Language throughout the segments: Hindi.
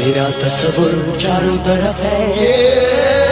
तेरा तस्वुर चारों तरफ है।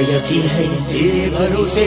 यकीन है तेरे भरोसे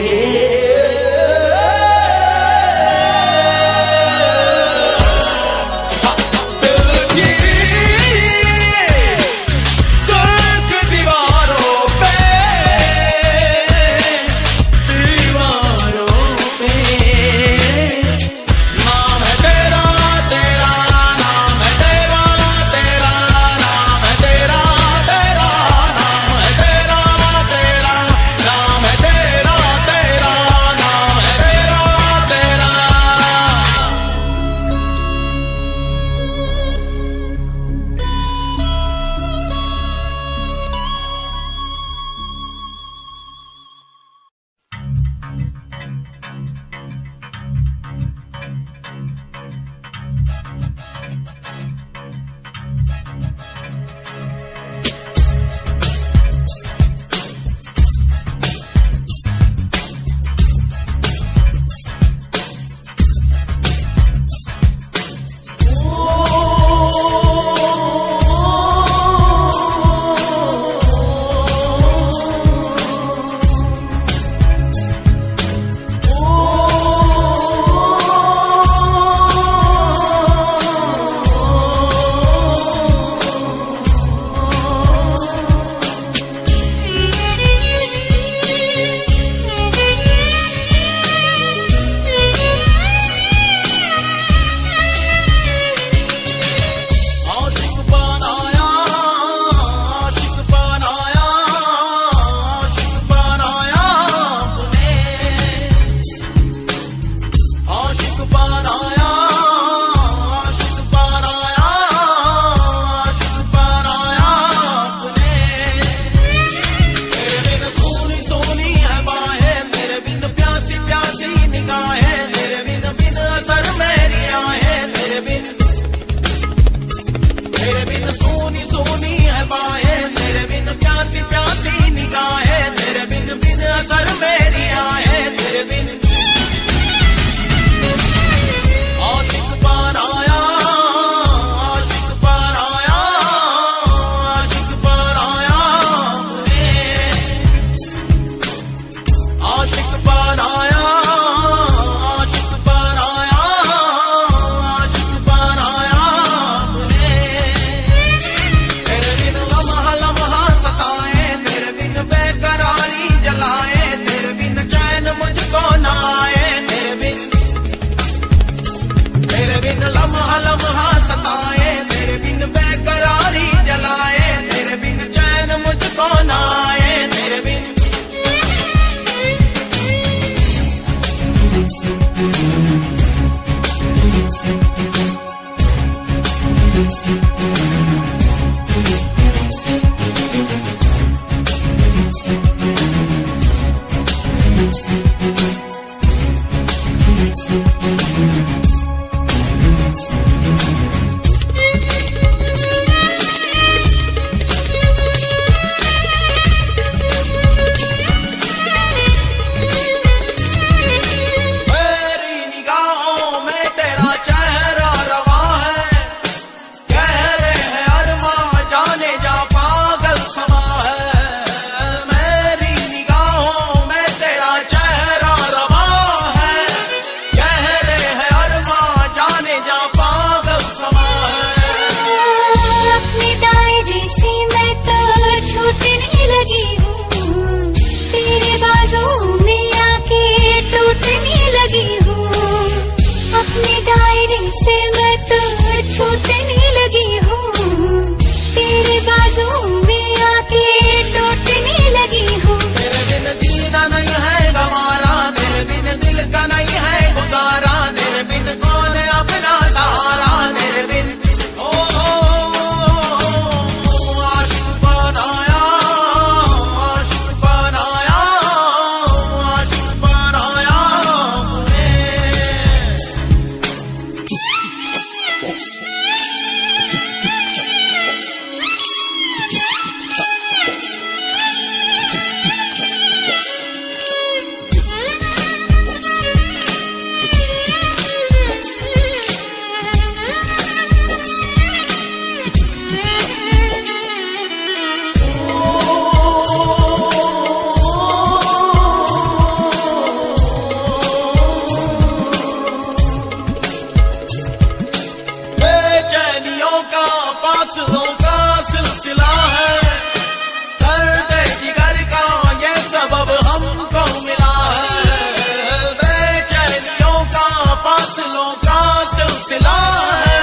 फासला है,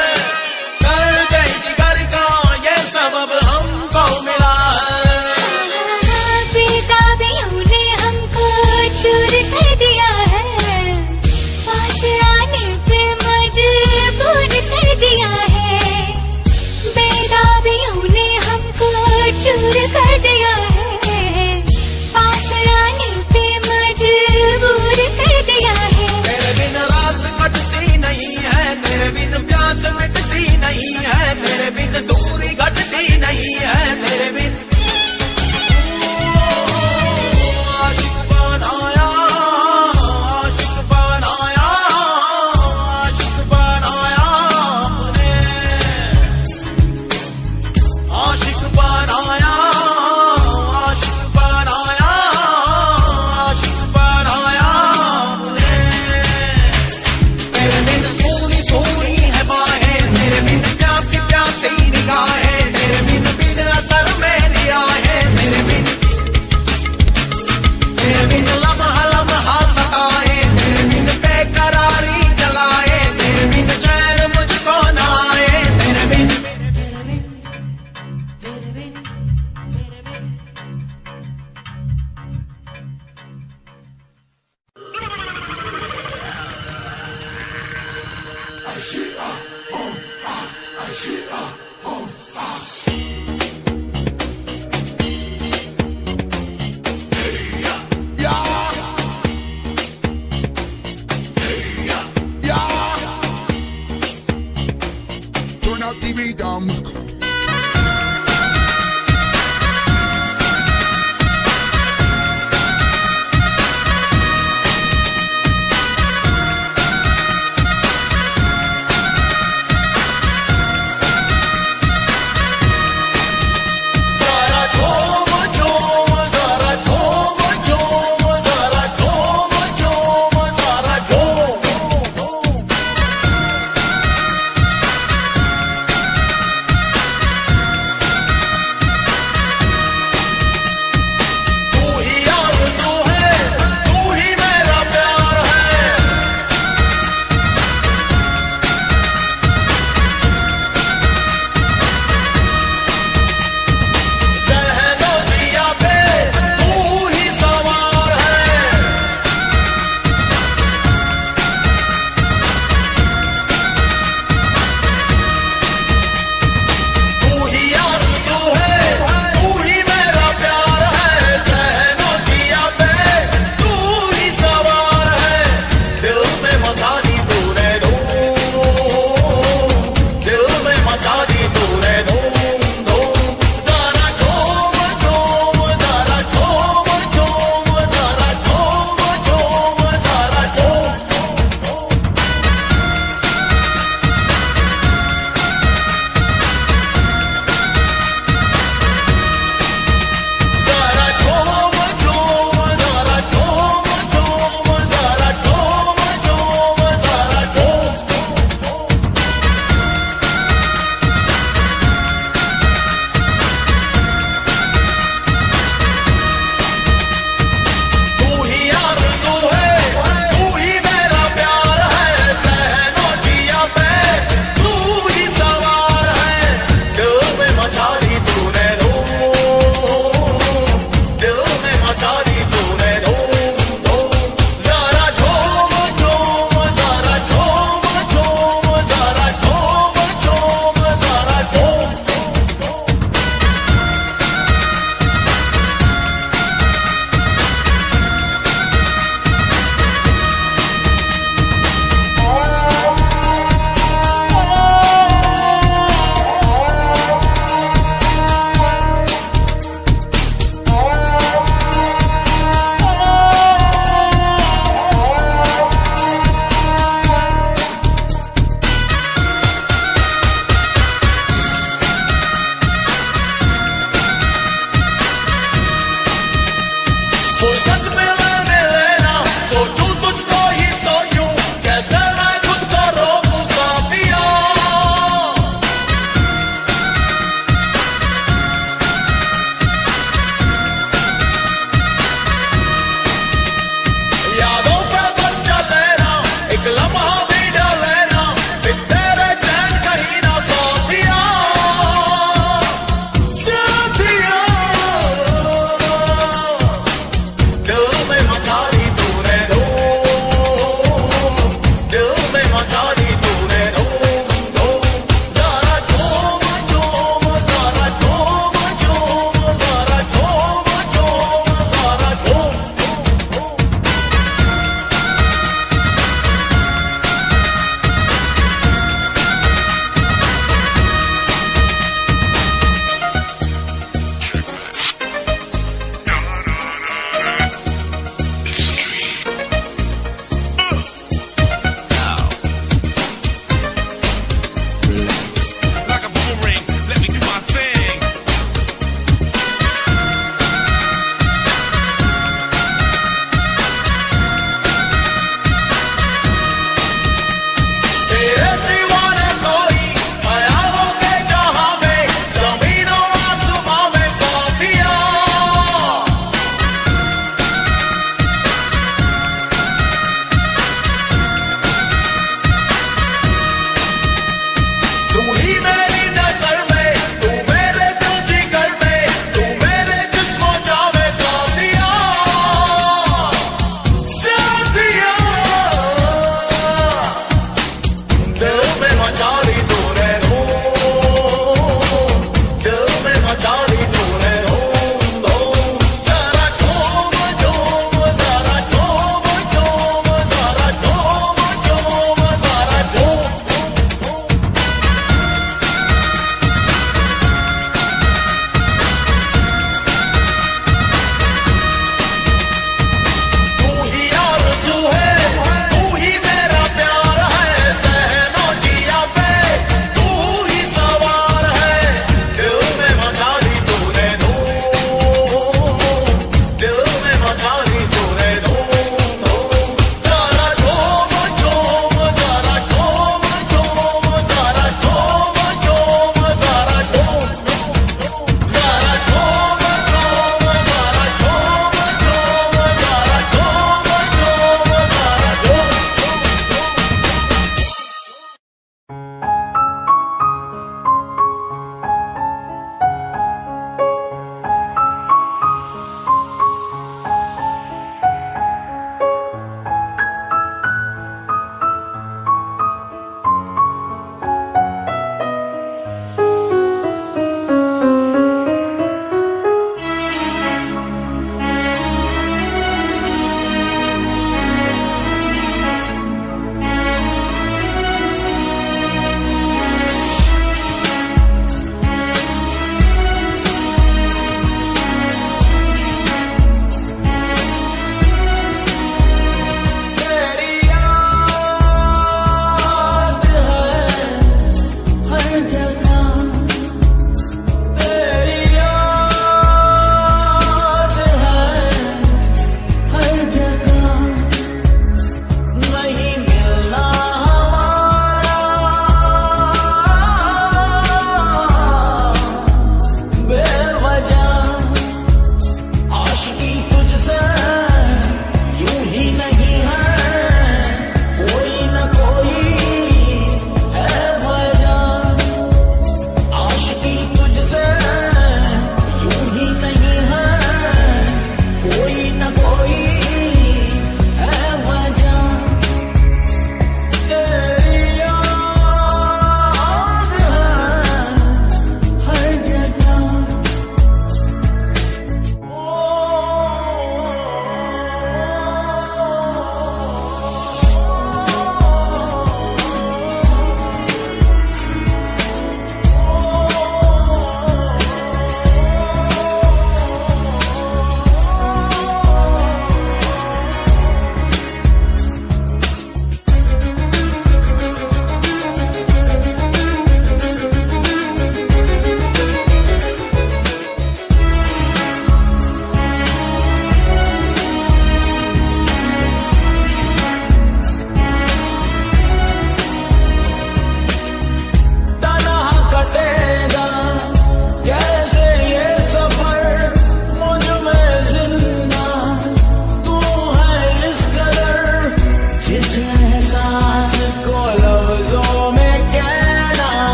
दर्द जिगर का ये सबब हमको मिला है। बेताबियों ने हमको चूर कर दिया है, पास आने पे मजबूर कर दिया है। बेताबियों ने हमको चूर कर दिया है, पास आने पे मजबूर कर दिया है। तेरे बिन रात कटती नहीं है, तेरे बिन प्यास मिटती नहीं है, तेरे बिन दूरी घटती नहीं है, तेरे बिन आशिक बनाया, आशिक बनाया, आशिक बनाया हमने, आशिक बनाया, आशिक बनाया, आशिक बनाया हमने। तेरे बिन सोनी सोनी है बाहें, तेरे बिन प्यासी प्यासी निगाहें, तेरे बिन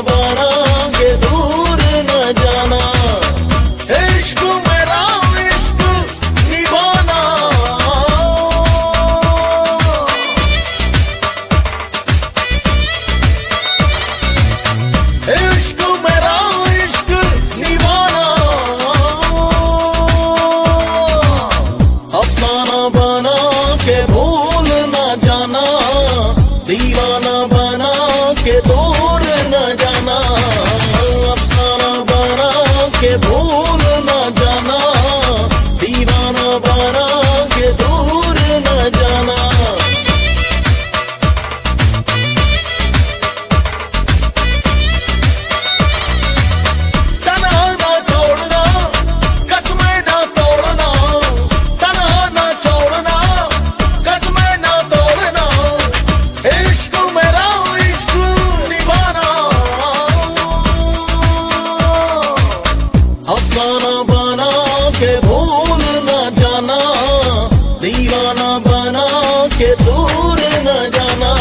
बना के दूर न जाना, इश्क मेरा इश्क निभाना। इश्क मेरा इश्क निभाना, अफसाना बना के भूल न जाना, दीवाना बना के दूर न जाना, अफसाना बना के भूल न जाना, दीवाना बना के दूर न जाना। तन्हा ना छोड़ना, कसमें ना तोड़ना, तन्हा ना छोड़ना, कसमें ना तोड़ना, इश्क मेरा इश्क निभाना। अफसाना बना के भूल न जाना, दीवाना बना के दूर न जाना,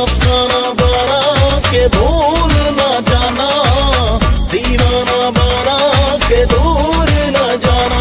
अफसाना बना के भूल न जाना, दीवाना बना के दूर न जाना।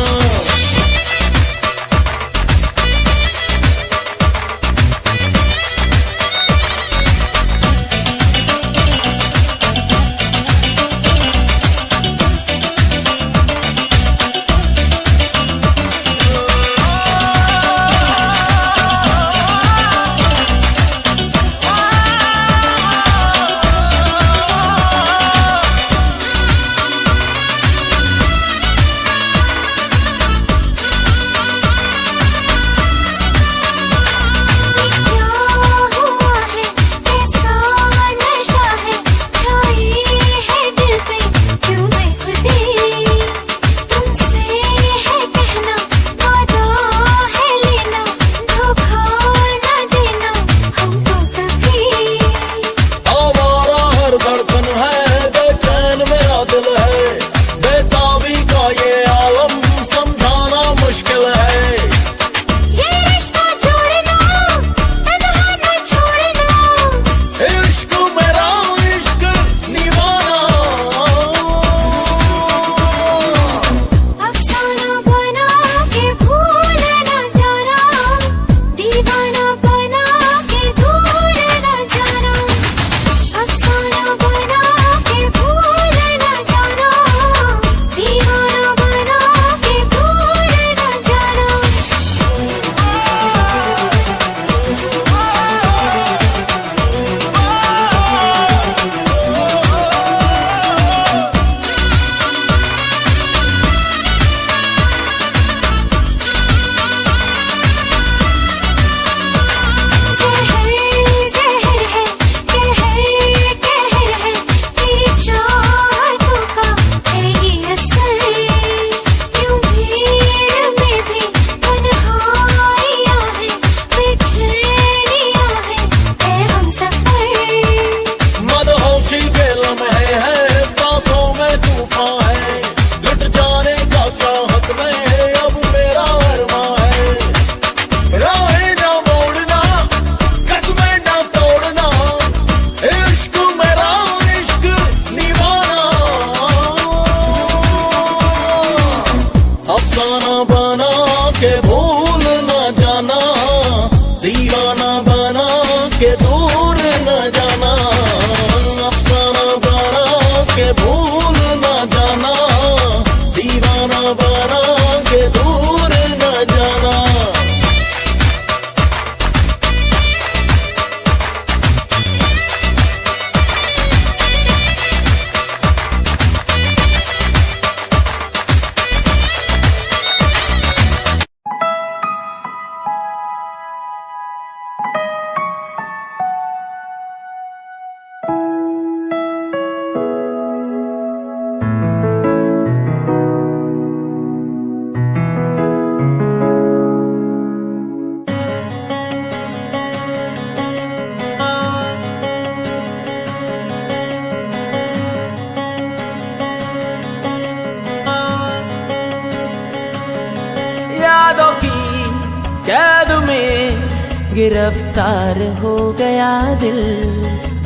कैद में गिरफ्तार हो गया दिल,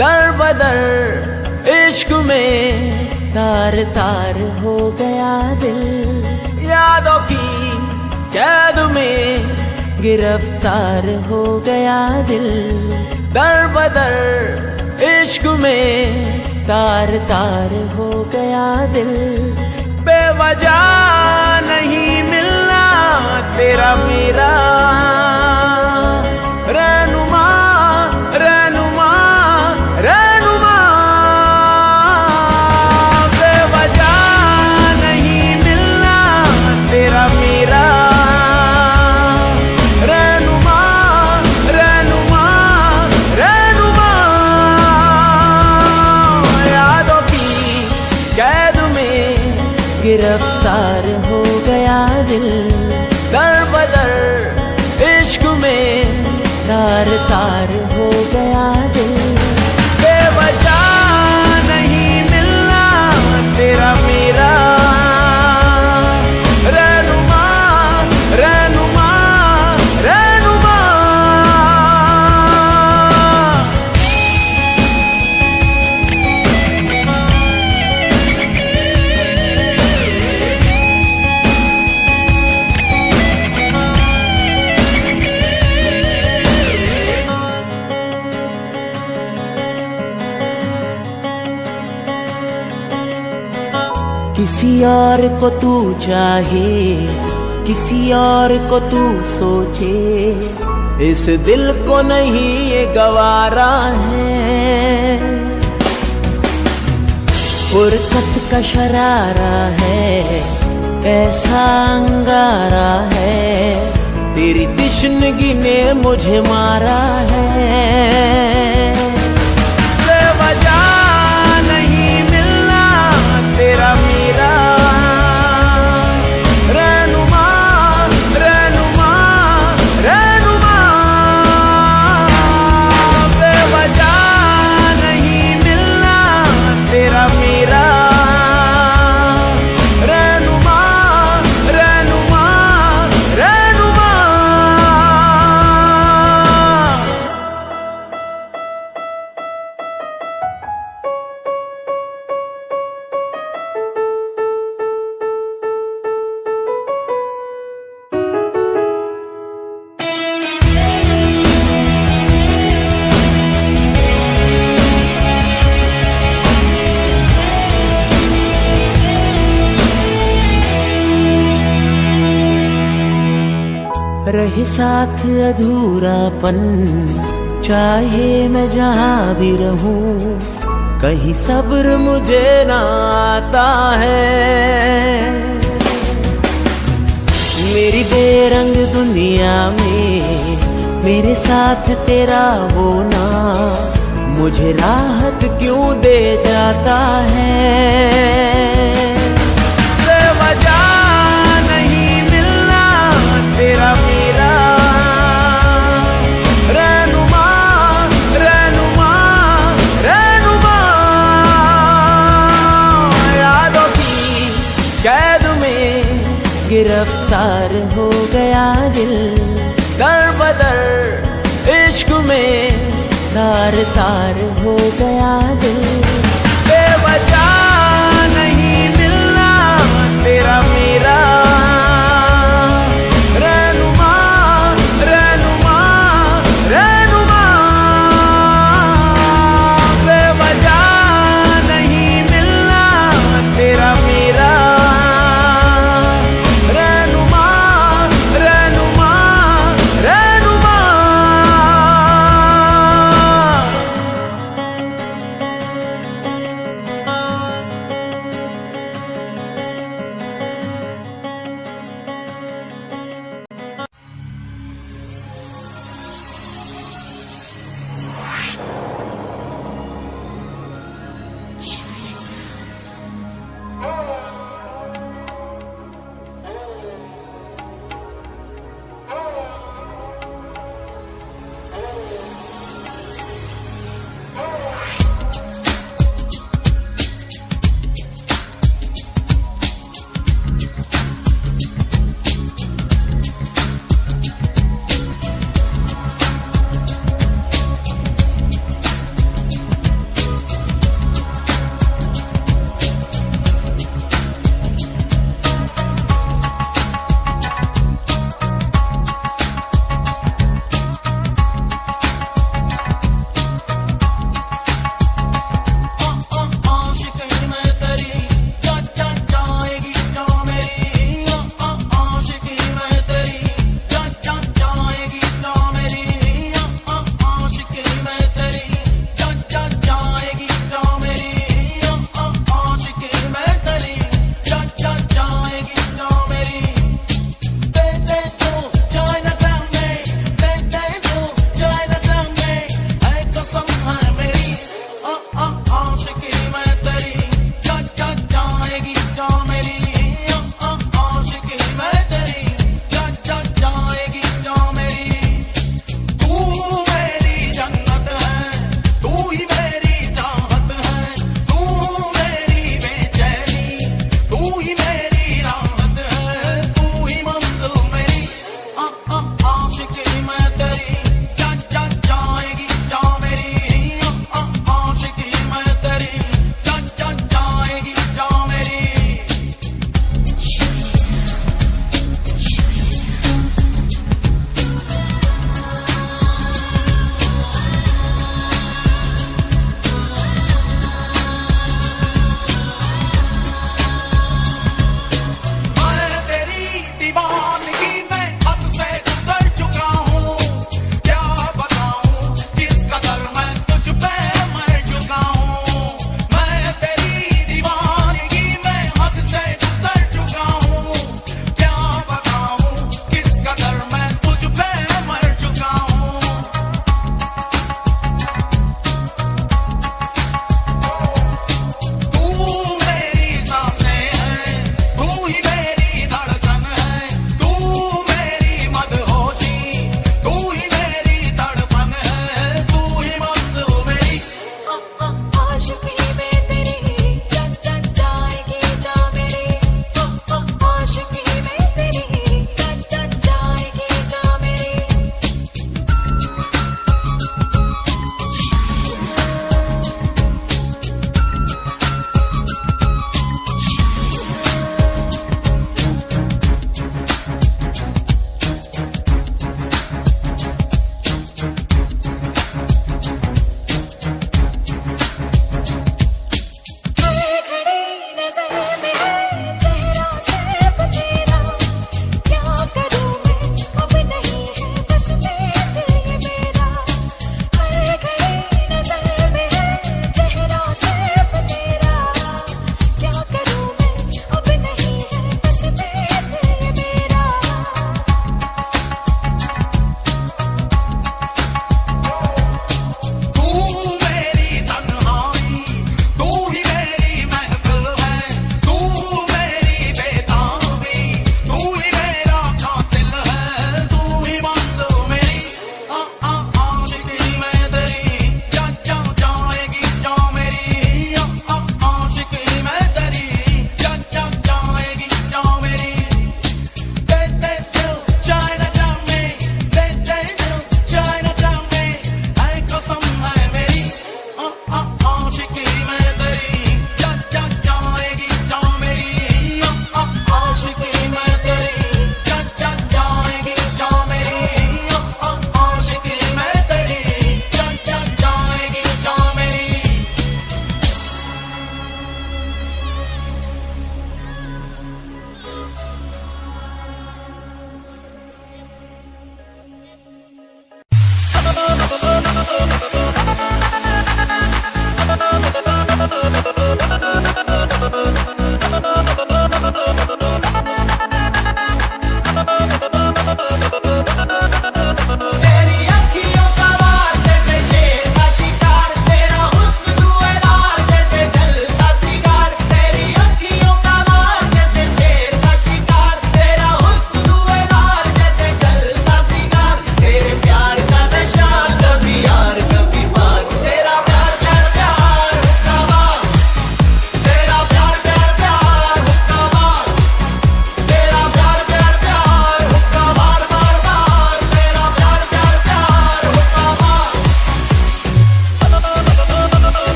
दर बदर इश्क में तार तार हो गया दिल। यादों की कैद में गिरफ्तार हो गया दिल। दर बदर इश्क में तार तार हो गया दिल। बेवजह नहीं मिलना तेरा मेरा रहनुमा रहनुमा रहनुमा। बेवजह नहीं मिलना तेरा मेरा रहनुमा रहनुमा रहनुमा। यादों की कैद में गिरफ्तार हो गया दिल। दर बदर इश्क में तार तार हो गया दिल। बेवजह नहीं मिलना तेरा मेरा रहनुमा रहनुमा रहनुमा। किसी और को तू चाहे, किसी और को तू सोचे, इस दिल को नहीं ये गवारा है। फुरकत का शरारा है, ऐसा अंगारा है, तेरी तिश्नगी ने मुझे मारा है। बेवजह नहीं मिलना तेरा मेरा रहनुमा रहनुमा रहनुमा। बेवजह नहीं मिलना तेरा मेरा रहनुमा रहनुमा रहनुमा। रहे साथ अधूरापन, चाहे मैं जहाँ भी रहूं, कहीं सब्र मुझे ना आता है। मेरी बेरंग दुनिया में मेरे साथ तेरा होना मुझे राहत क्यों दे जाता है। बेवजह नहीं मिलना तेरा मेरा रहनुमा रहनुमा रहनुमा। यादों की कैद में गिरफ्तार हो गया दिल। दर बदर इश्क में तार तार हो गया दिल। बेवजह नहीं मिलना तेरा मेरा रहनुमा रहनुमा रहनुमा। बेवजह नहीं मिलना तेरा मेरा रहनुमा रहनुमा रहनुमा।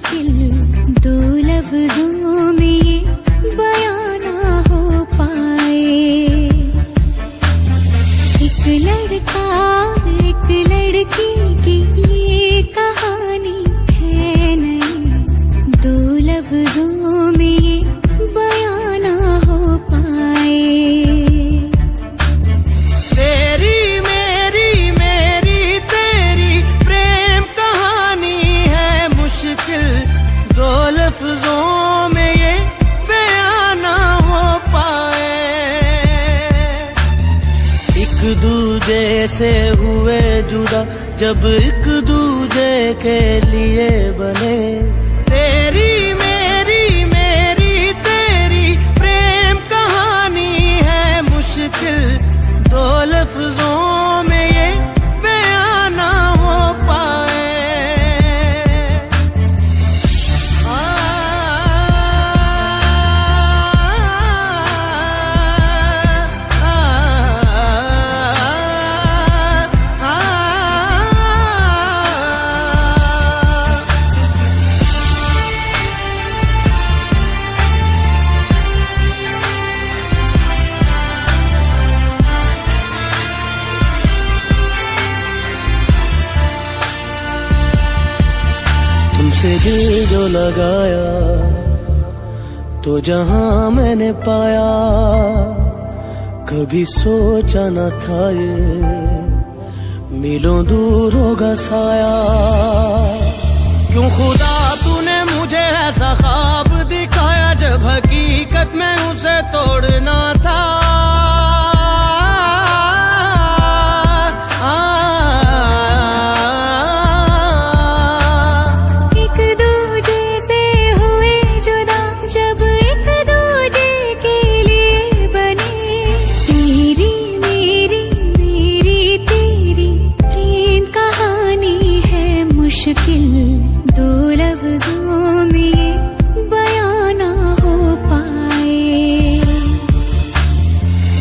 मुश्किल दो लफ्जों में ये बयां ना हो पाए। एक लड़का एक लड़की की ये कहानी है नहीं, दो लफ्जों में ये बयां ना हो पाए। तेरी मेरी मेरी तेरी प्रेम कहानी है मुश्किल दो लफ्जों में ये बयां ना हो पाए। एक दूजे से हुए जुदा जब एक दूजे के लिए बने। तेरी मेरी मेरी तेरी प्रेम कहानी है मुश्किल दो लफ्जों में ये बयां ना हो पाए। तुमसे दिल जो लगाया तो जहां मैंने पाया, कभी सोचा न था ये मिलों दूर होगा साया। क्यों खुदा तूने मुझे ऐसा ख्वाब दिखाया जब हकीकत में उसे तोड़ना था। मुश्किल दो लफ्जों में ये बयां ना हो पाए।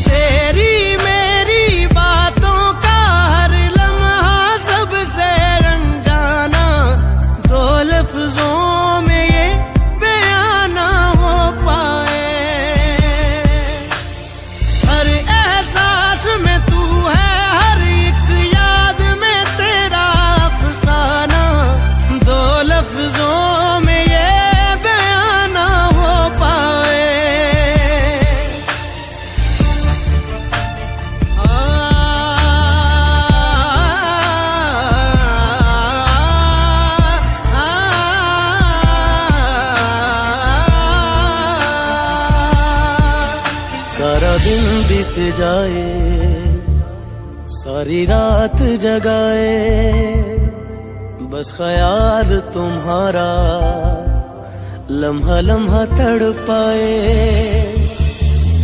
तेरी मेरी बातों का हर लम्हा सबसे अनजाना, दो लफ्जों में ये बयां ना हो पाए। हर एहसास में तू है, हर एक याद में तेरा अफसाना, दो लफ्जों में ये बयां ना हो पाए। सारा दिन बीत जाए, सारी रात जगाए, बस ख्याल तुम्हारा लम्हा लम्हा तड़पाए।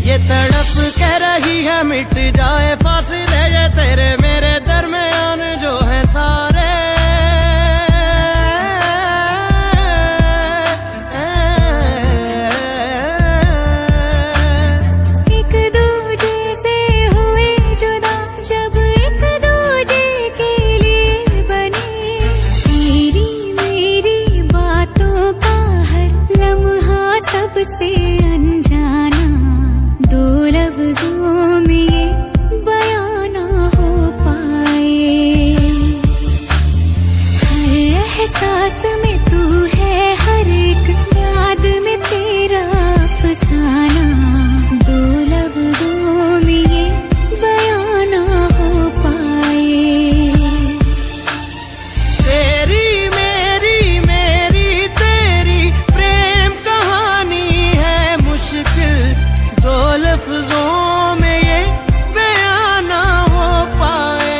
ये तड़प कह रही है मिट जाए फासले ये तेरे मेरे दरमियान जो है सारे। एक दूजे से हुए जुदा जब एक दूजे के लिए बने। तेरी मेरी बातों का हर लम्हा सबसे अनजाना, दो लफ्जों में ये बयां ना हो पाए। हर एहसास में तू है, हर एक याद में तेरा अफसाना, दो लफ्जों में ये बयां ना हो पाए। तेरी मेरी मेरी तेरी प्रेम कहानी है मुश्किल दो लफ्जों में ये बयां ना हो पाए।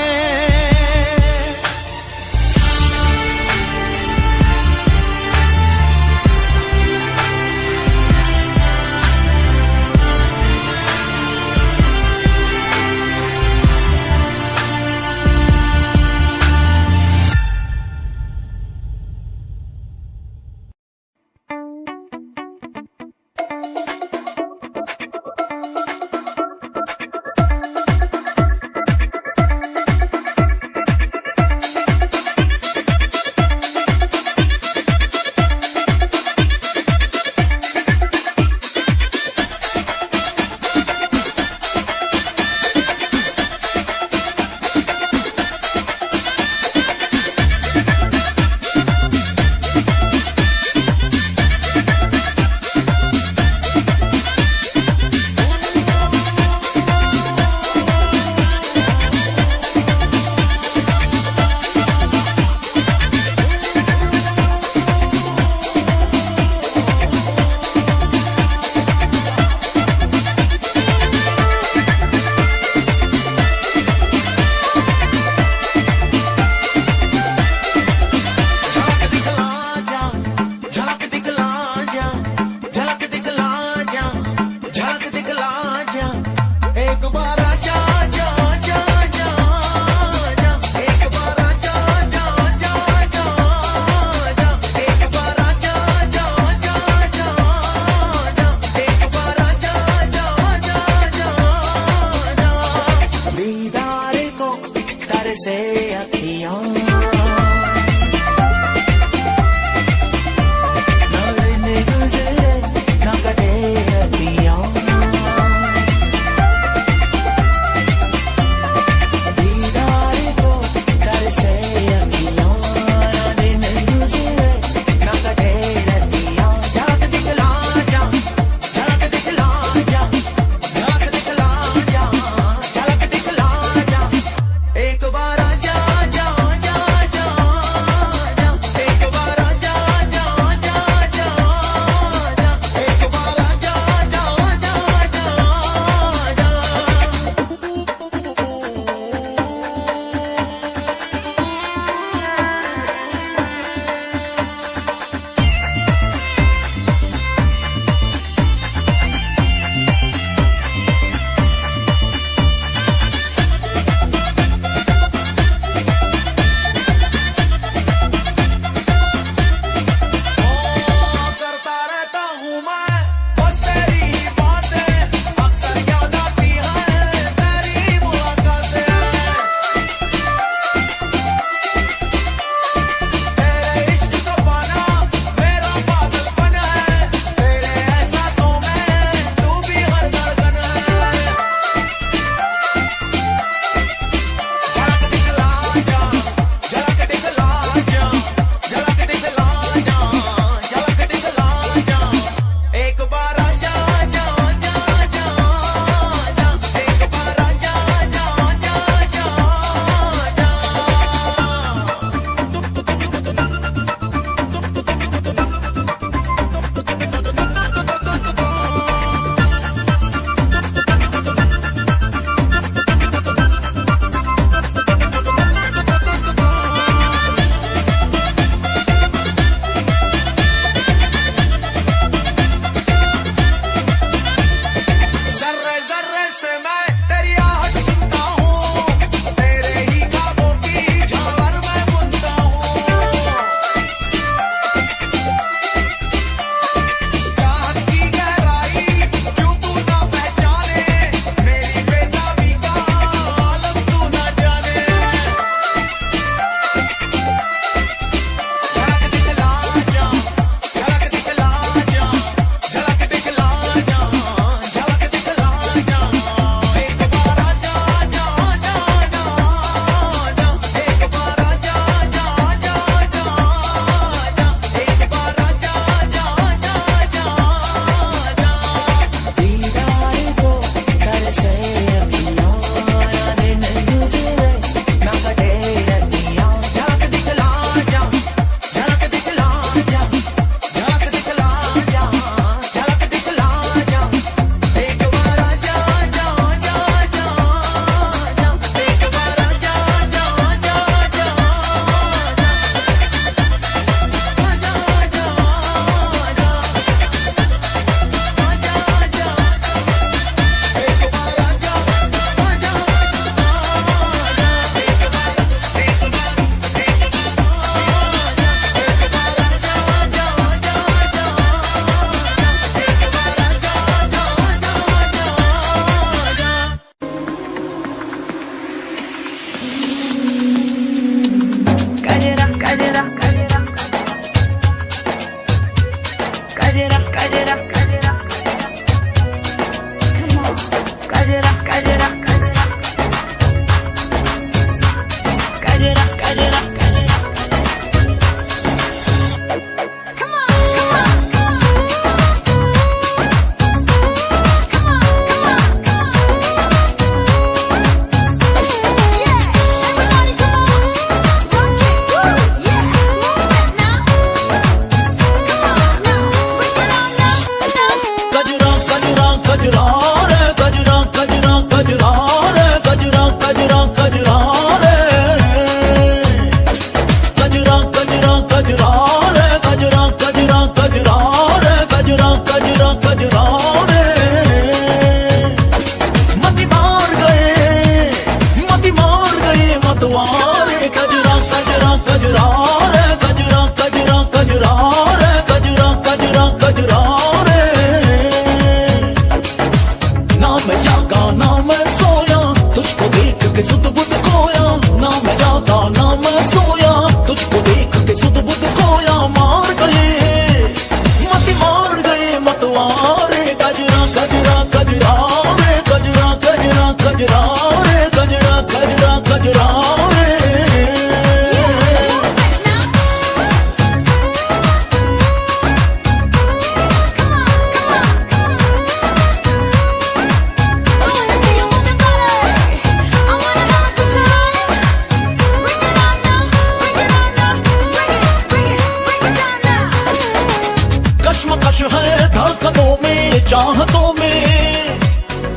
चाहतों में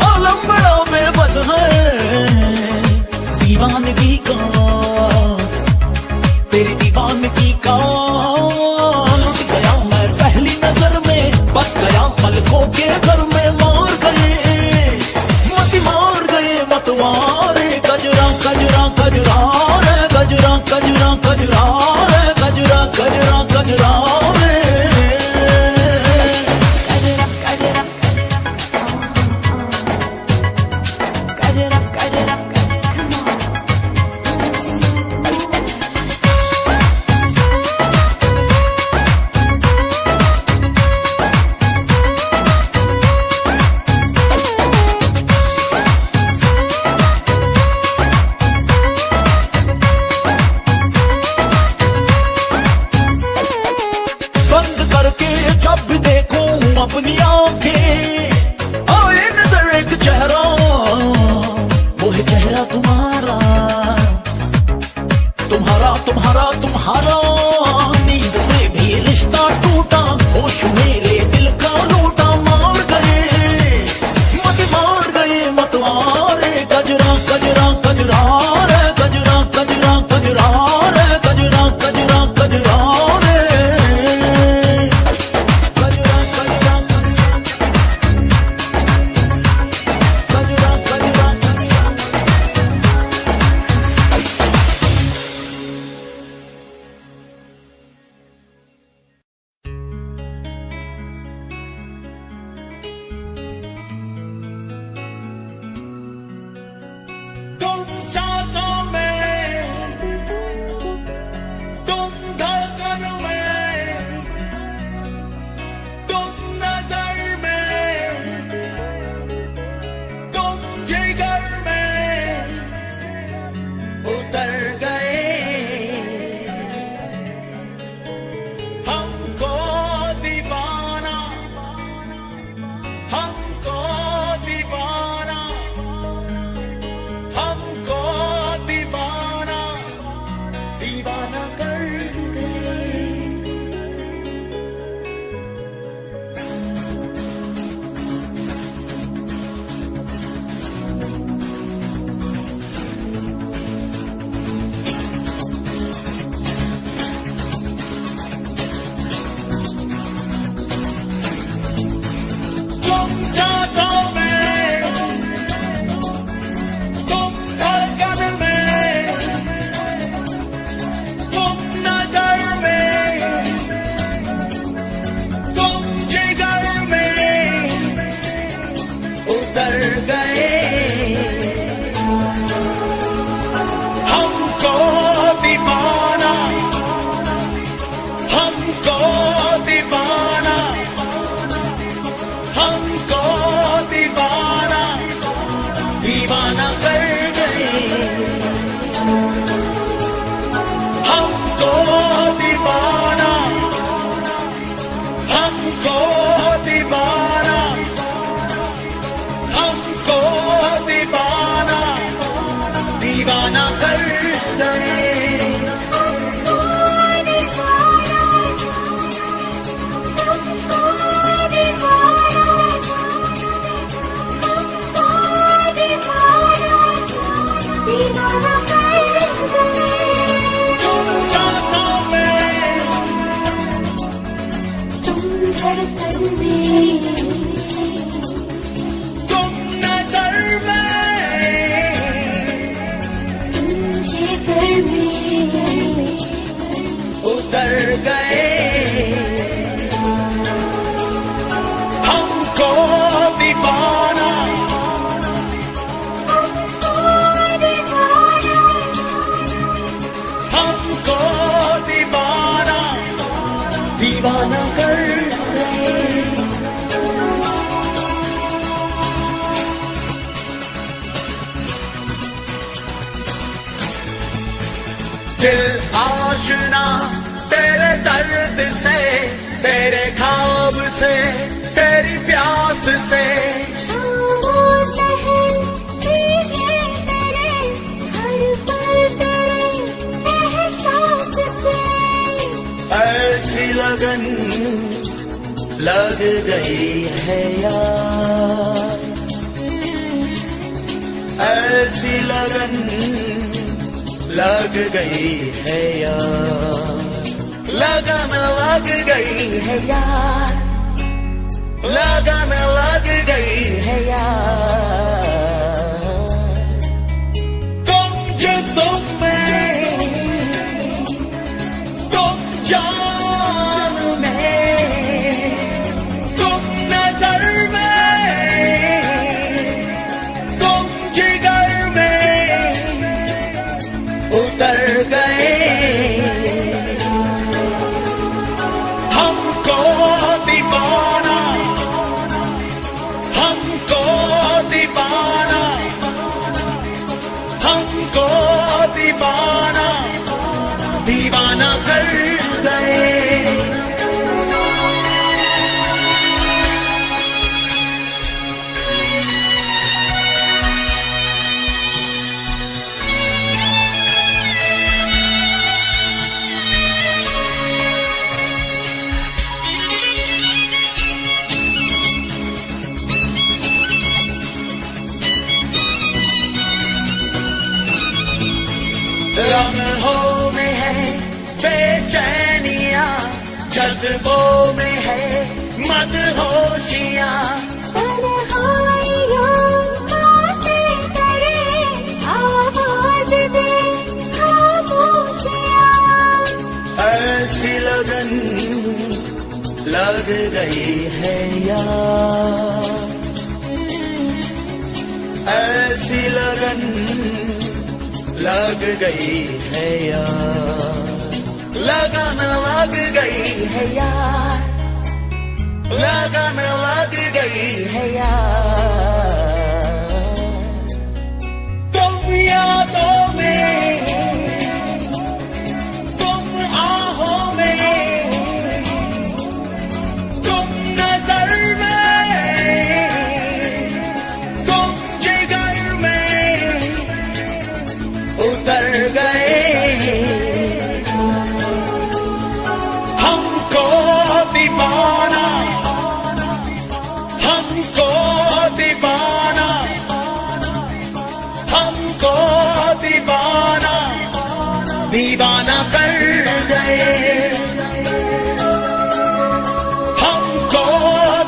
आलम बड़ा बेबस है दीवानगी का, तेरी दीवानगी का लुट गया मैं पहली नजर में, बस गया पलकों के घर में, मार गए मतवारे गजरा गजरा गजरा रे गजरा गजरा गजरा रे गजरा गजरा गजरा रे अपनी आंखें आए नजर एक चेहरा, वो है चेहरा तुम्हारा तुम्हारा तुम्हारा तुम्हारा, नींद से भी रिश्ता टूटा, होश मेरे दिल का लूटा, मार गए मतवारे गजरा गजरा गजरा रे गजरा गजरा गजरा रे गजरा गजरा गजरा रे दिल आशना तेरे दर्द से, तेरे ख्वाब से, तेरी प्यास से, ऐसी लगन लग गई है यार, ऐसी लगन लग गई है यार, लगन लग गई है यार, लगन लग गई है यार। तुम जिस्म में, तुम जान में, तुम नजर में, तुम जिगर में उतर गए। हमको दीवाना, हमको दीवाना, हमको दीवाना, दीवाना कर गए। लम्हों में है बेचैनियां, जज्बों में है मदहोशियां, तन्हाइयों बातें करे, आवाज दे खामोशियां। ऐसी लगन लग गई है यार, ऐसी लगन लग गई है यार, लगन लग गई है यार, लगन लग गई है यार। तुम यादों में, तुम आहों में, तुम नजर में, तुम जिगर में उतर गए। हमको दीवाना, हमको दीवाना, हमको दीवाना, दीवाना कर गए। हमको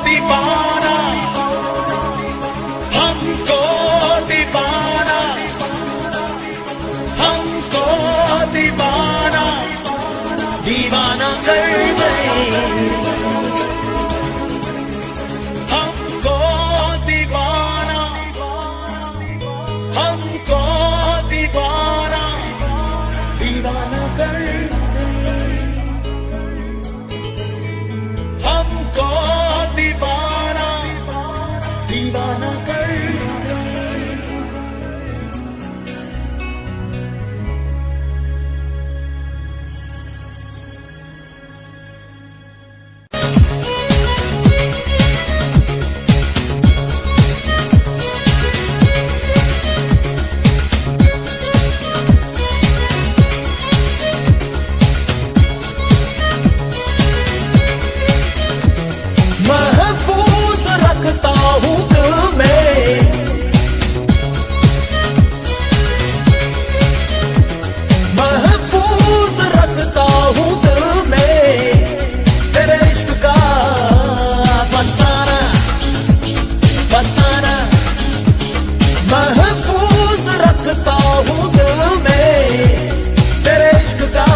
दीवाना, हमको दीवाना, हमको दीवाना, दीवाना कर गए। हमको दीवाना, हमको दीवाना, दीवाना कर गए। हमको दीवाना, दीवाना कर गए। महफूज रखता हूँ दिल में, महफूज रखता हूँ दिल में, तेरे इश्क का फसाना, फसाना। महफूज रखता हूँ दिल में, तेरे इश्क का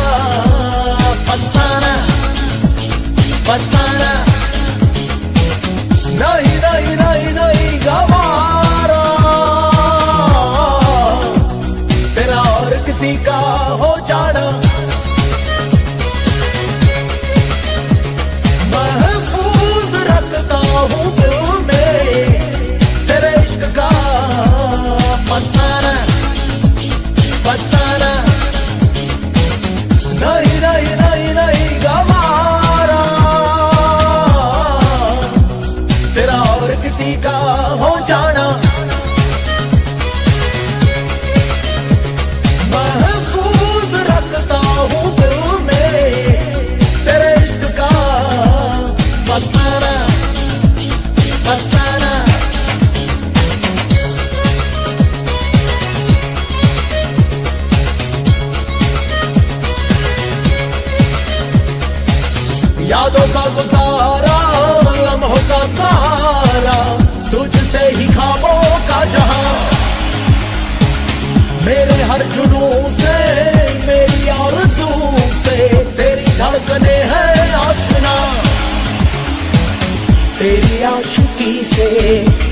फसाना, फसाना। नहीं नहीं नहीं नहीं गवारा तेरा और किसी का हो जाना। महफूज रखता हूँ दिल में, तेरे इश्क का फसाना, फसाना। नहीं नहीं नहीं नहीं गवारा तेरा यादों का गुजारा, लम्हों का सहारा, तुझसे ही ख्वाबों का जहां। मेरे हर जुनूं से, मेरी आरज़ू से तेरी धड़कने हैं आशना। तेरी आशिकी से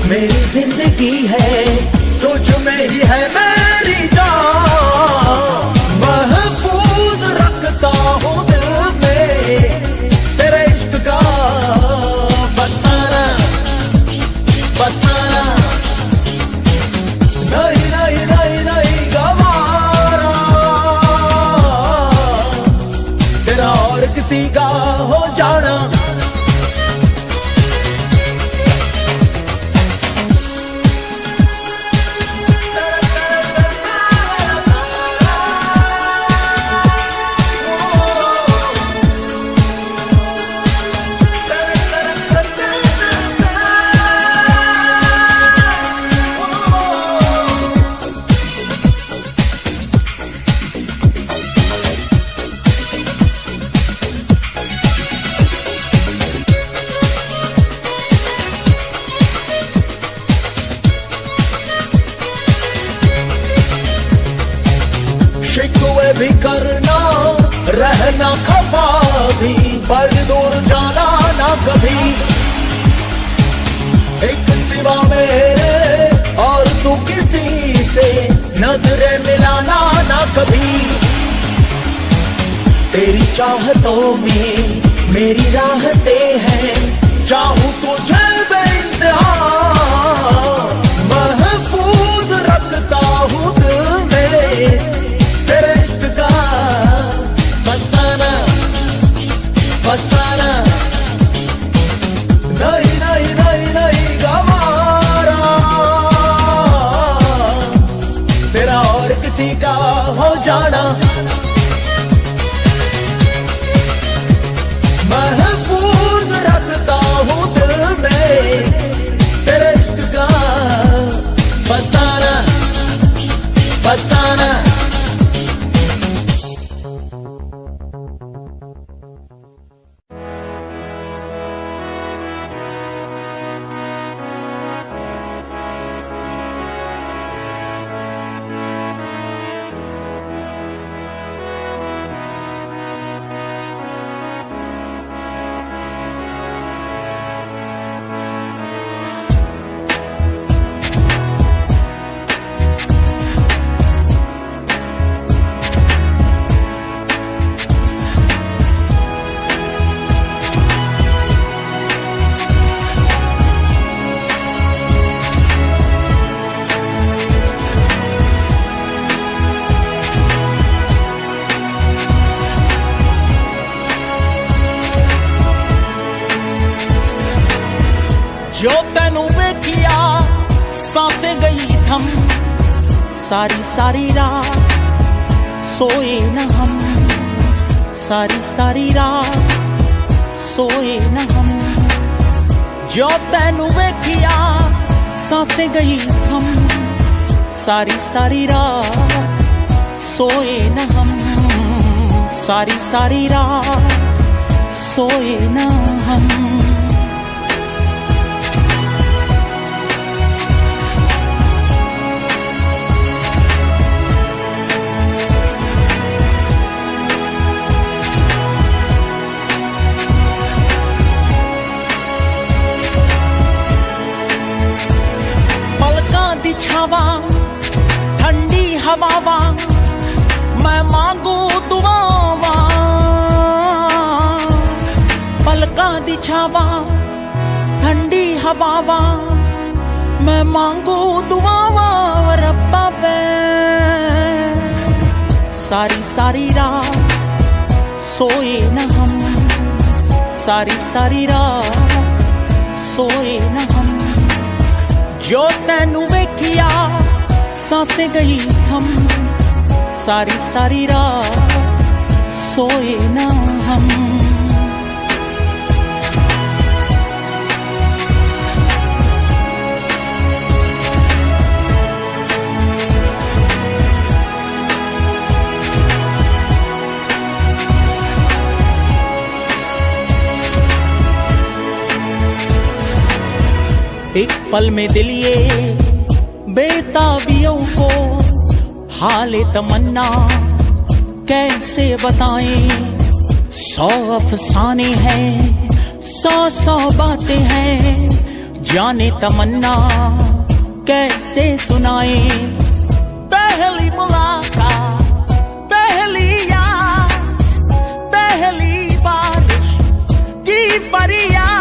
मेरी जिंदगी है, तुझ में ही है मेरी जान। महफूज रखता हूँ दिल में तेरे इश्क का फसाना, फसाना। नहीं नहीं नहीं नहीं गवारा तेरा और किसी का हो जाना। शिकवे भी करना, रहना खफा भी, पर दूर जाना ना कभी। एक सिवा मेरे और तू किसी से नजरें मिलाना ना कभी। तेरी चाहतों में मेरी राहतें हैं, चाहूं तुझे बेइंतहा। महफूज रखता हूँ दिल में तेरे इश्क का फसाना, फसाना। नहीं नहीं नहीं नहीं गवारा तेरा और किसी का हो जाना। महफूज रखता हूँ दिल में तेरे इश्क का फसाना, फसाना। जो तेनू वेखिया सांसें गई थम, सारी सारी रात सोए न हम, सारी सारी रात सोए न हम। जो तेनू वेखिया सांसें गई थम, सारी सारी रात सोए न हम, सारी सारी रात सोए न हम। छावा ठंडी हवावा मैं मांगू दुआवा, पलका दी छावा ठंडी हवावा मैं मांगू दुआवा। रब्बा वे सारी सारी रात सोए न हम, सारी सारी रात सोए न हम। जो तेनू वेखिया सांसें गई थम, सारी सारी रात सोए न हम। एक पल में दिल ये बेताबियों को हाले तमन्ना कैसे बताएं। 100 अफसाने हैं, 100 बातें हैं, जाने तमन्ना कैसे सुनाए। पहली मुलाकात, पहली याद, पहली बारिश की फरियाद।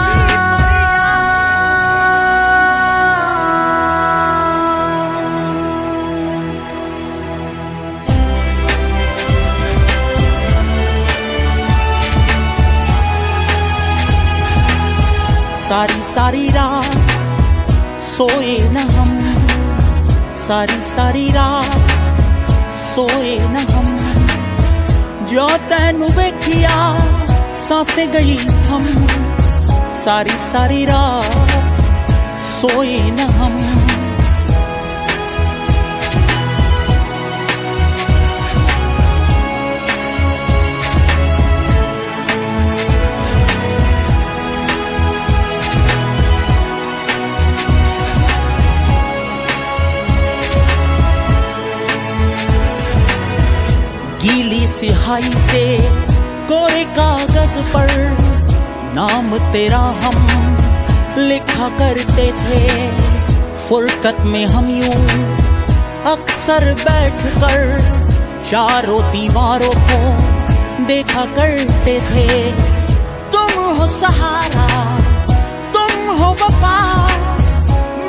सारी सारी रात सोए न हम, सारी सारी रात सोए न हम, जो तैनू वेखिया सांसें गई थम। सारी सारी रात सोए न हम। गीली सिहाई से कोरे कागज पर नाम तेरा हम लिखा करते थे। फुरकत में हम यूं अक्सर बैठकर चारों दीवारों को देखा करते थे। तुम हो सहारा, तुम हो वफा,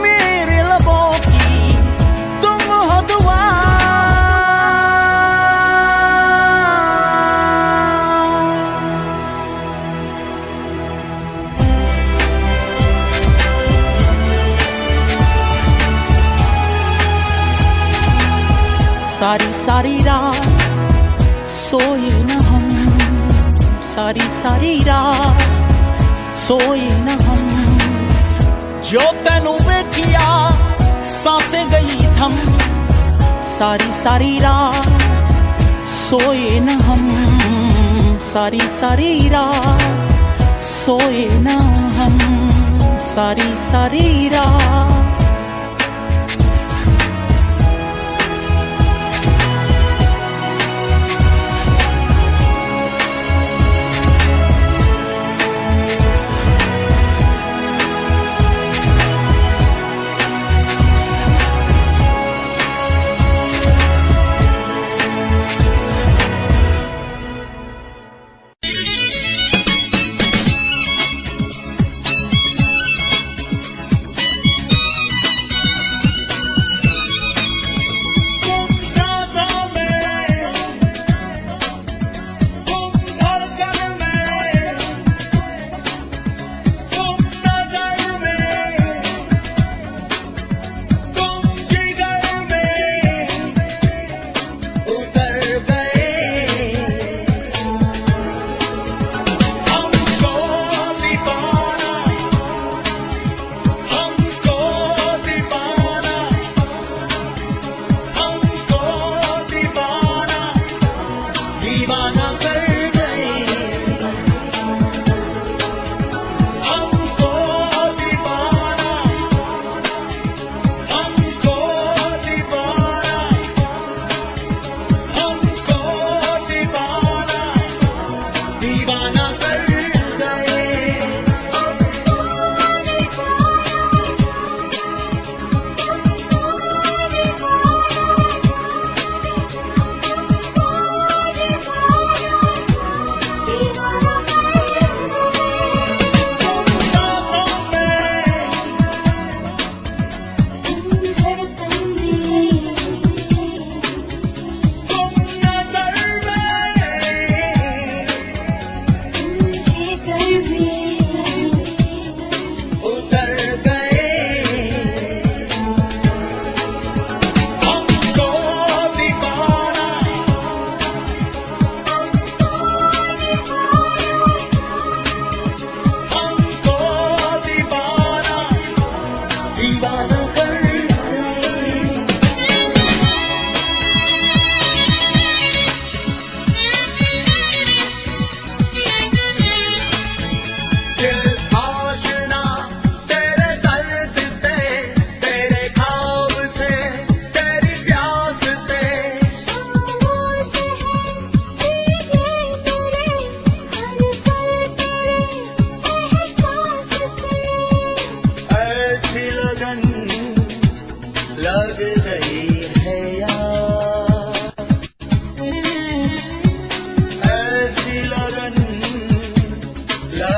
मेरे लबों की तुम हो दुआ। सारी सारी रात सोए न हम, सारी सारी रात सोए न हम, जो तैनू वेखिया सांसें गई थम। सारी सारी रात सोए न हम, सारी सारी रात सोए न हम, सारी सारी रात।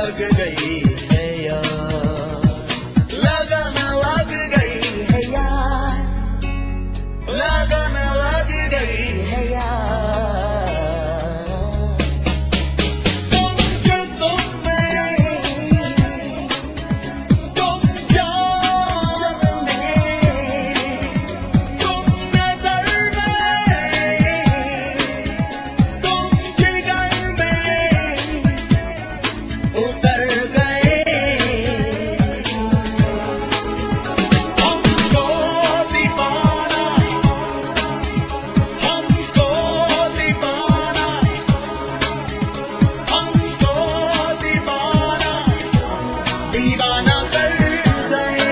लग गई है यार, लगन लग गई है यार, लगन लग गई है यार। तुम जिस्म में, तुम जान में, तुम नजर में, तुम जिगर में उतर गए। हमको दीवाना, हमको दीवाना, हमको दीवाना, दीवाना कर गए।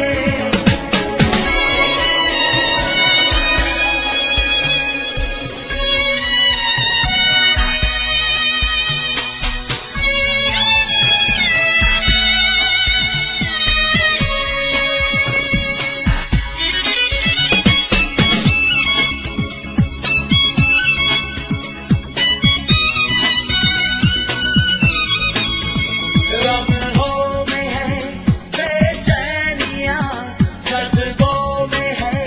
लम्हों में है बेचैनियां, जज्बों में है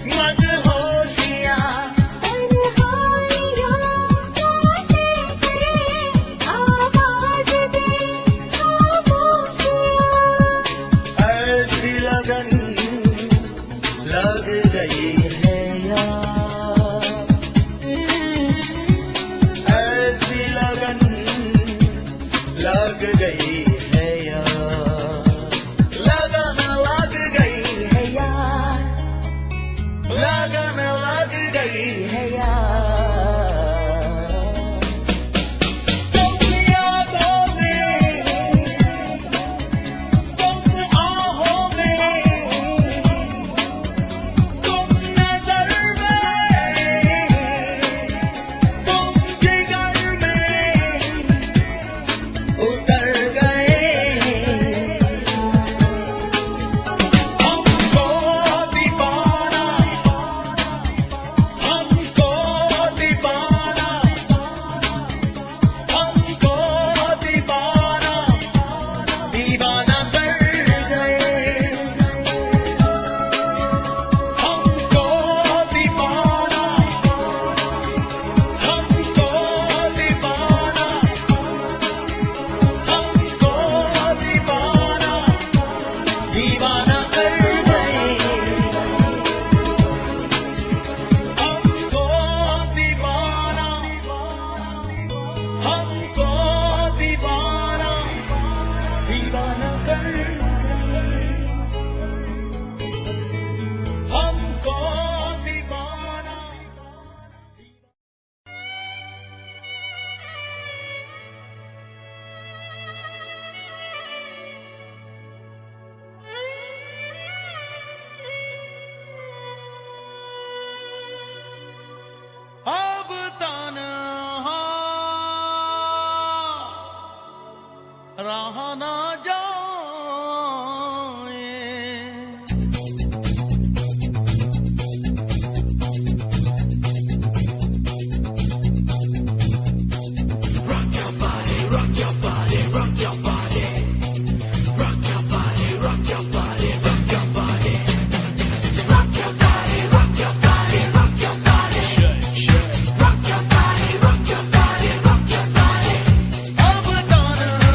मदहोशियां। ऐसी लगन लग गई है यार, ऐसी लगन लग गई है यार, लगन लग गई है यार, लगन लग गई है यार। तुम यादों में, तुम आहों में, तुम नजर में, तुम जिगर में उतर गए। हमको दीवाना, हमको दीवाना, हमको दीवाना, दीवाना कर गए। हमको दीवाना, हमको दीवाना, हमको दीवाना, दीवाना कर गए। हमको दीवाना, हमको दीवाना, दीवाना कर गए। हमको दीवाना। अब तन्हा रहा ना जाए, अब तन्हा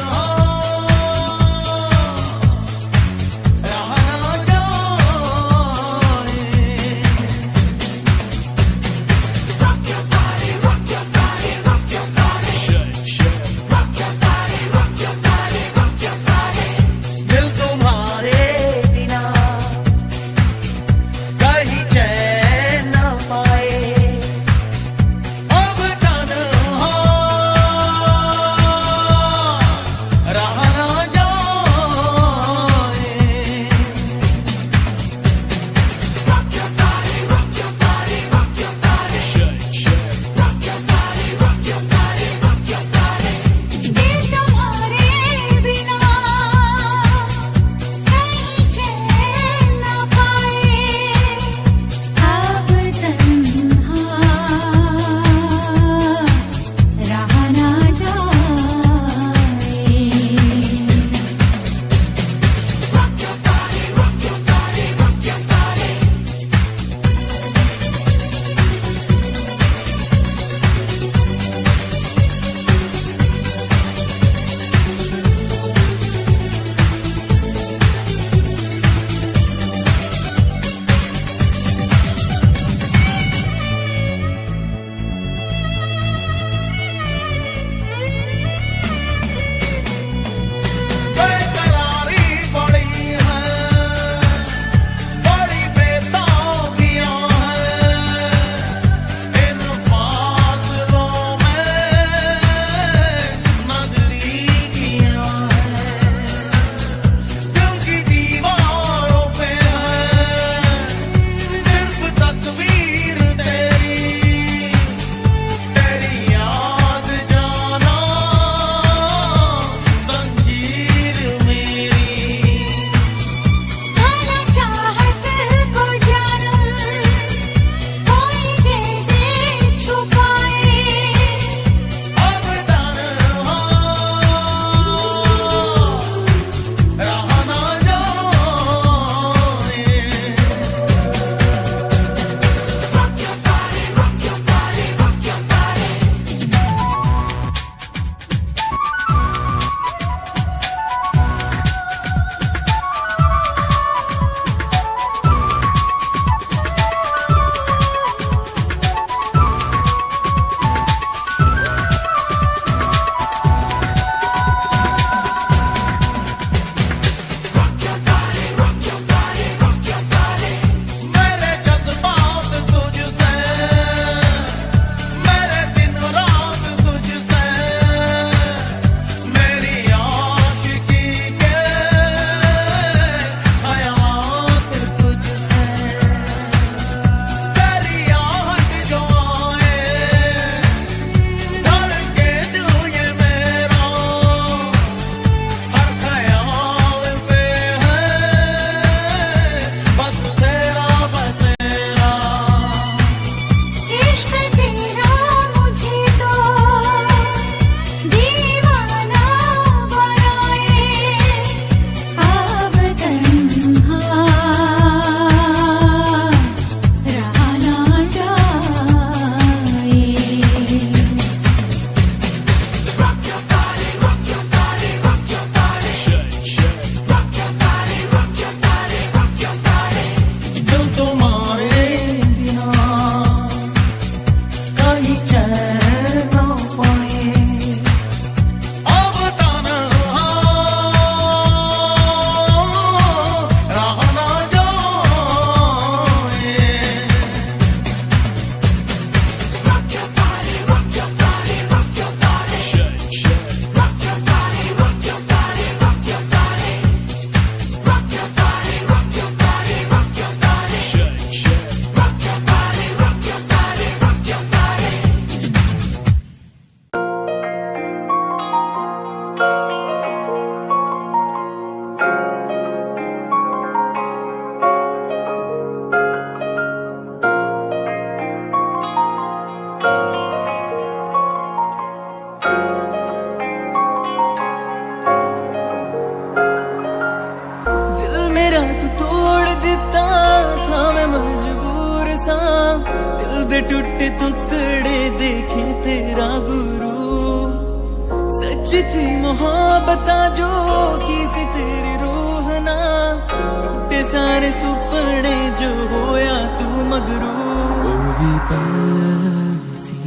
खुद टूटे टुकड़े देखे तेरा गुरु सच थी मोहब्बत जो की सी तेरी रूह ना टूटे सारे सुपने जो होया तू मगरू ओ भी पंछी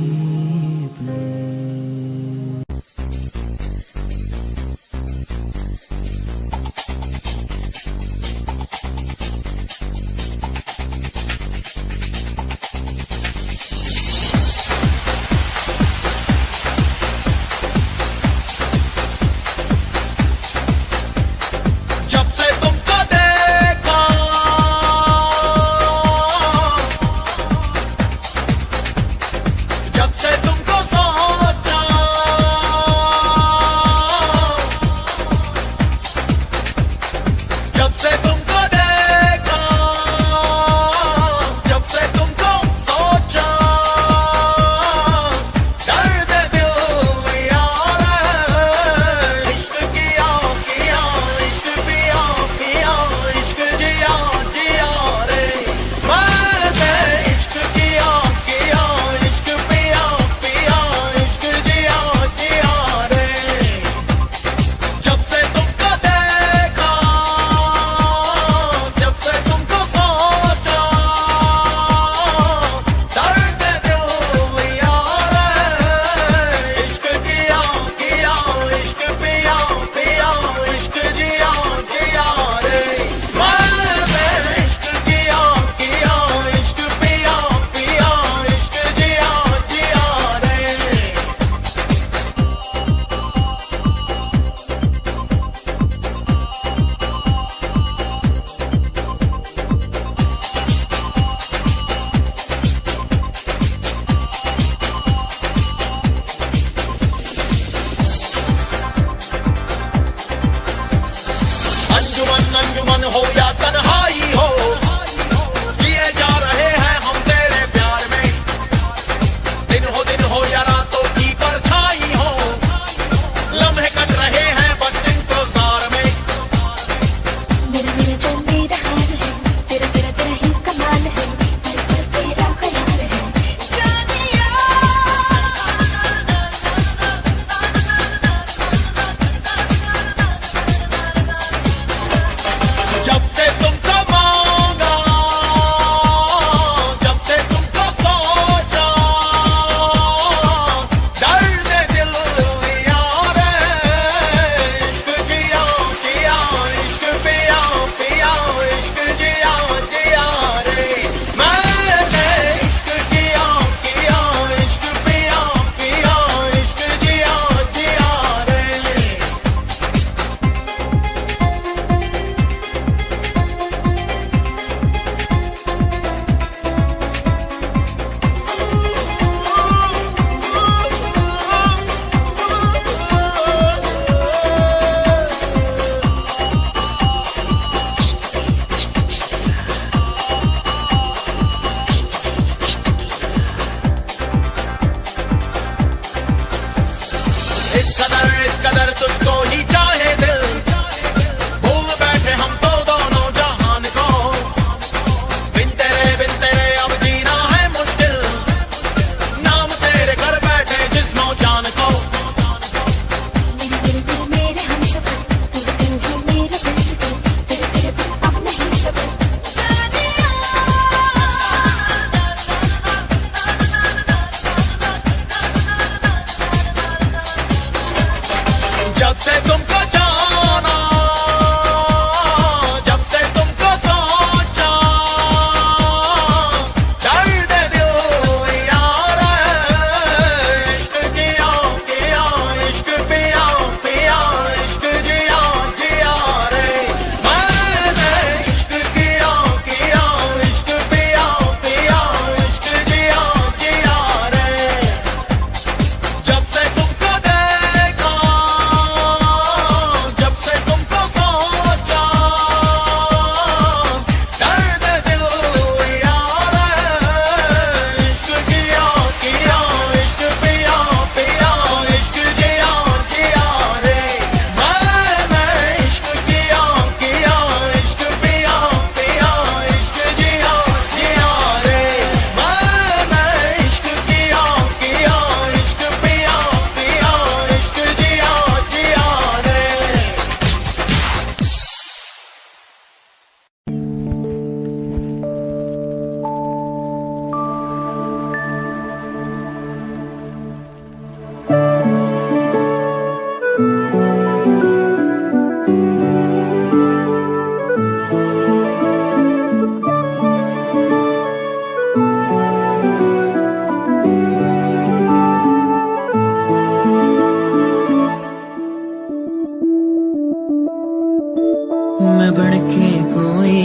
मैं बनके कोई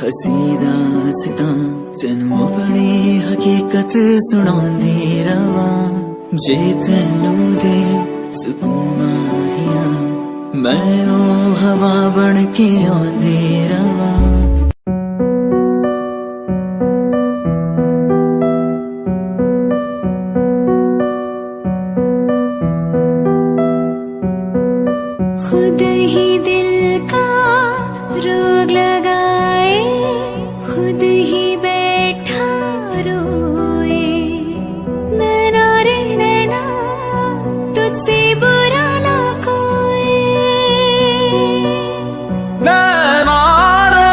हसी दास्तां तेनू अपनी हकीकत सुणांदी रवां जे तेनू दे सुकून माहिया मैं ओ हवा बनके आंदी रवां खुद ही दिल का रोग लगाए खुद ही बैठा रोए नैना रे नैना तुझसे बुरा ना कोई नैना रे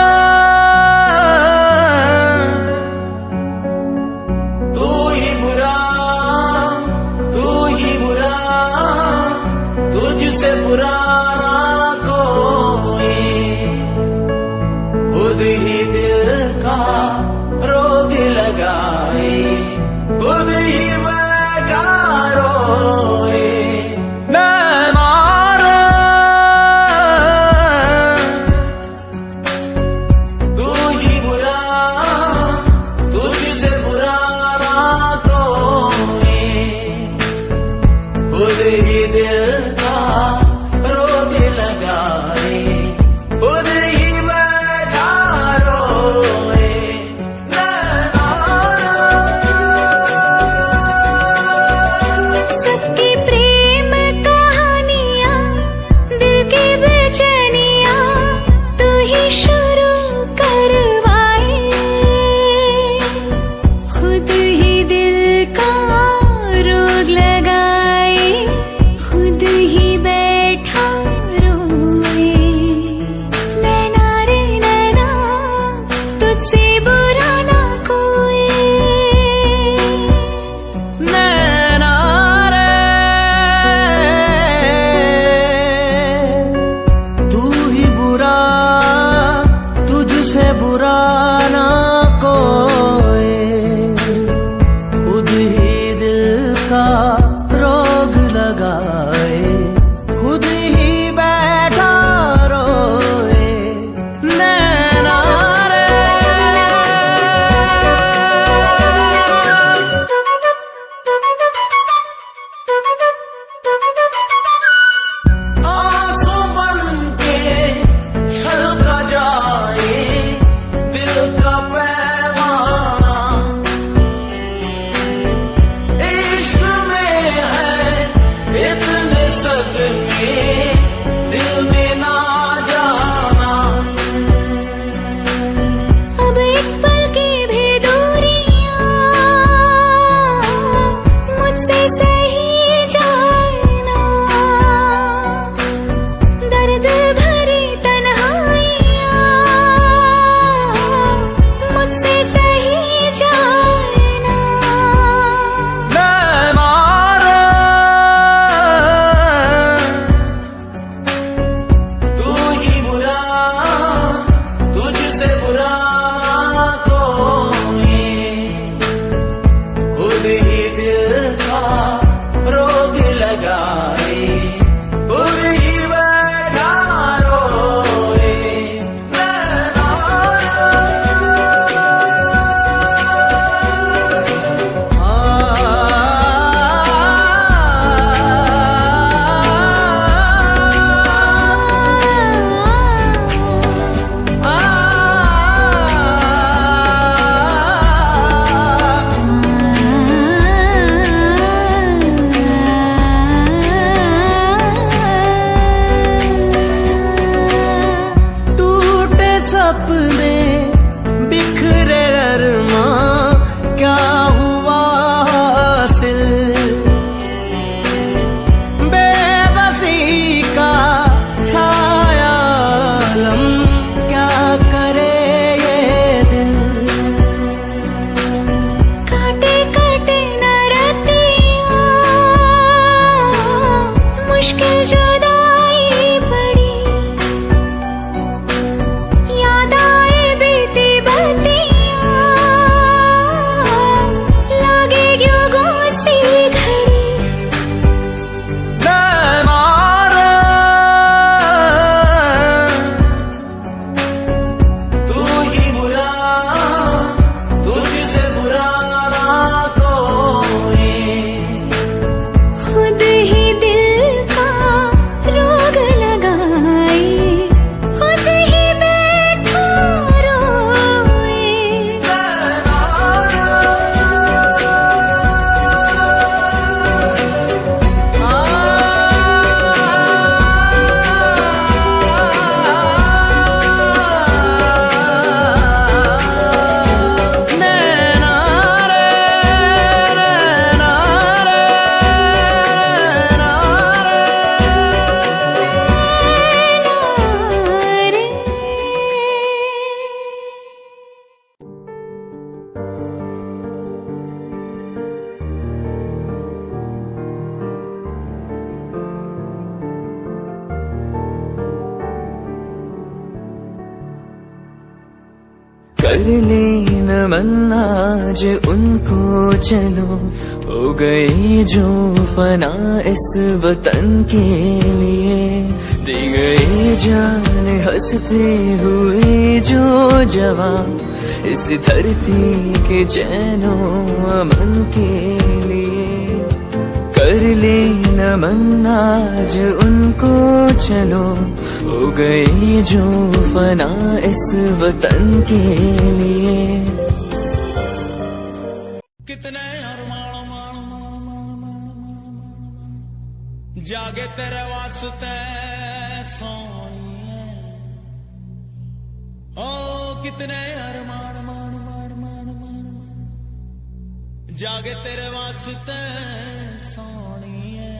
कर ले नमन आज उनको चलो, हो गई जो फना इस वतन के लिए, दी गई जान हंसते हुए जो जवान इस धरती के चैनो अमन के लिए। कर ले नमन आज उनको चलो, हो गई जो फना इस वतन के लिए। कितने जागे तेरे वास्ते सोनिए, ओ कितने अरमान मान मान मान मान जागे तेरे वास्ते सोनिए।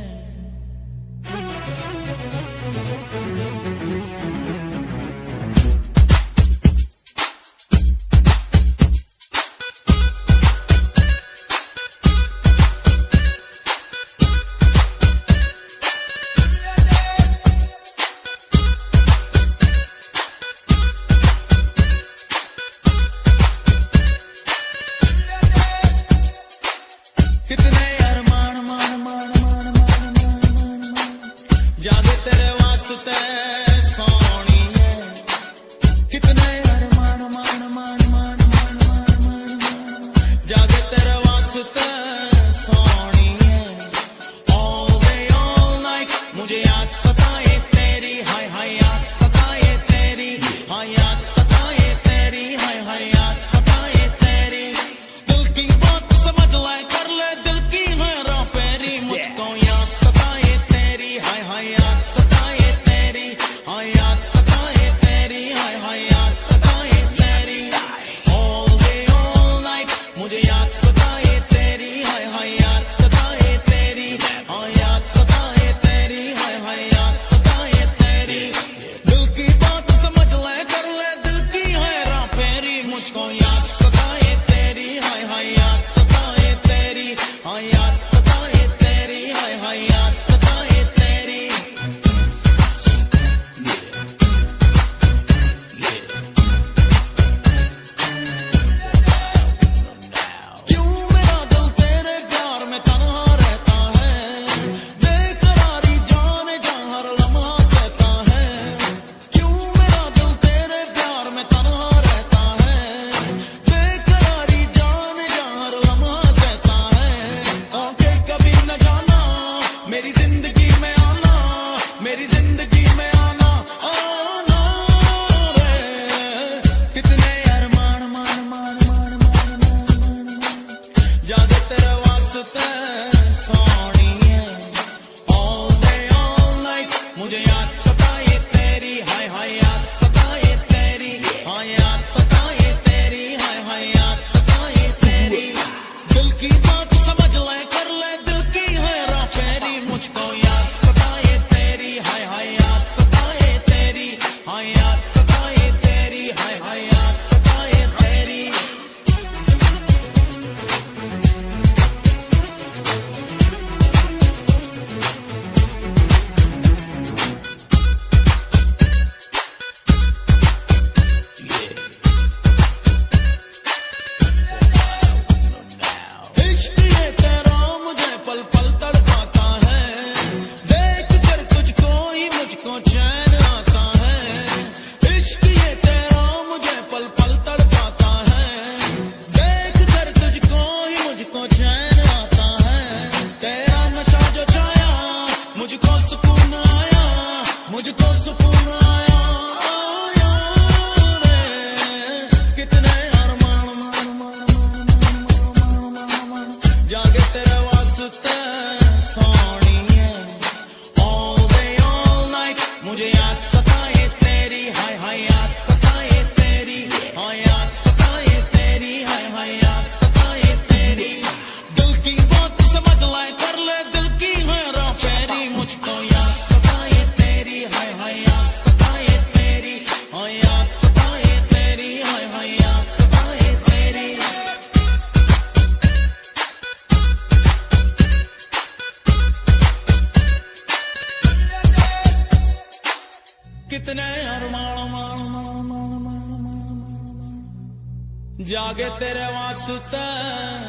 जागे तेरे वास्ते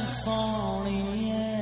सोनिए